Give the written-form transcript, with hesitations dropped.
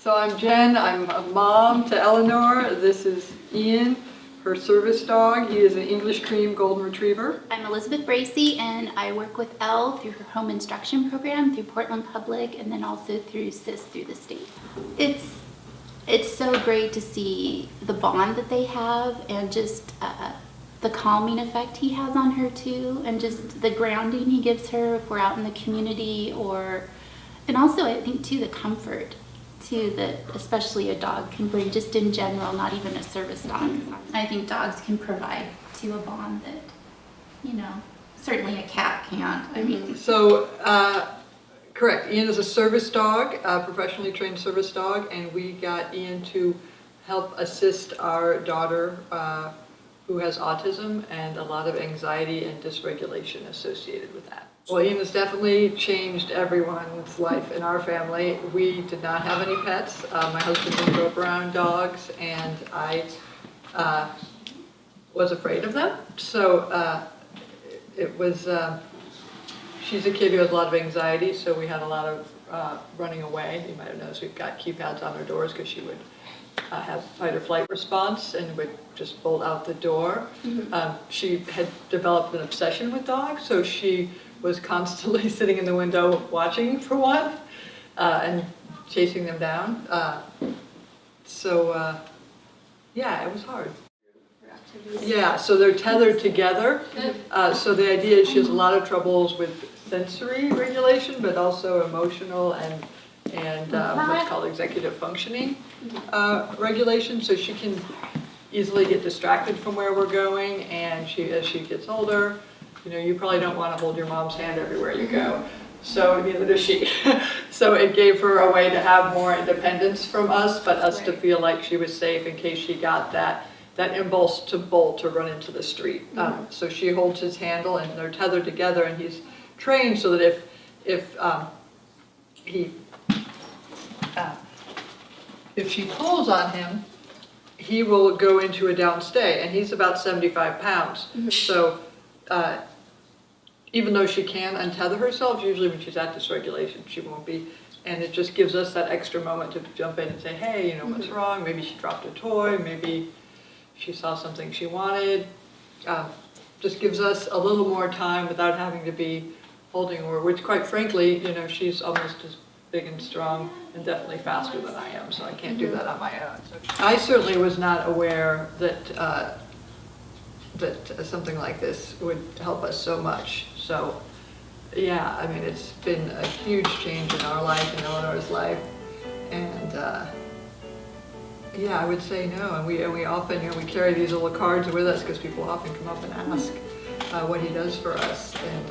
So I'm Jen, I'm a mom to Eleanor. This is Ian, her service dog. He is an English cream golden retriever. I'm Elizabeth Bracey, and I work with Elle through her home instruction program through Portland Public, and then also through SIS through the state. It's so great to see the bond that they have, and just the calming effect he has on her too, and just the grounding he gives her if we're out in the community, and also I think too the comfort too that especially a dog can bring, just in general, not even a service dog. I think dogs can provide to a bond that, you know, certainly a cat can't. I mean, So, correct, Ian is a service dog, a professionally trained service dog, and we got Ian to help assist our daughter who has autism and a lot of anxiety and dysregulation associated with that. Well, Ian has definitely changed everyone's life in our family. We did not have any pets. My husband didn't grow up around dogs, and I was afraid of them. So it was, she's a kid who has a lot of anxiety, so we had a lot of running away. You might have noticed we've got keypads on our doors because she would have fight or flight response and would just bolt out the door. She had developed an obsession with dogs, so she was constantly sitting in the window watching for one and chasing them down. Yeah, it was hard. Yeah, so they're tethered together. So the idea is she has a lot of troubles with sensory regulation, but also emotional and what's called executive functioning regulation. So she can easily get distracted from where we're going, and as she gets older, you know, you probably don't want to hold your mom's hand everywhere you go. So neither does she. So it gave her a way to have more independence from us, but us to feel like she was safe in case she got that impulse to bolt, to run into the street. So she holds his handle, and they're tethered together, and he's trained so that if she pulls on him, he will go into a downstay, and he's about 75 pounds. So even though she can untether herself, usually when she's at dysregulation, she won't be. And it just gives us that extra moment to jump in and say, hey, you know, what's wrong? Maybe she dropped a toy, maybe she saw something she wanted. Just gives us a little more time without having to be holding her, which quite frankly, you know, she's almost as big and strong and definitely faster than I am, so I can't do that on my own. So I certainly was not aware that that something like this would help us so much. So yeah, I mean, it's been a huge change in our life, in Eleanor's life, and yeah, I would say no. And we often, you know, we carry these little cards with us because people often come up and ask what he does for us, and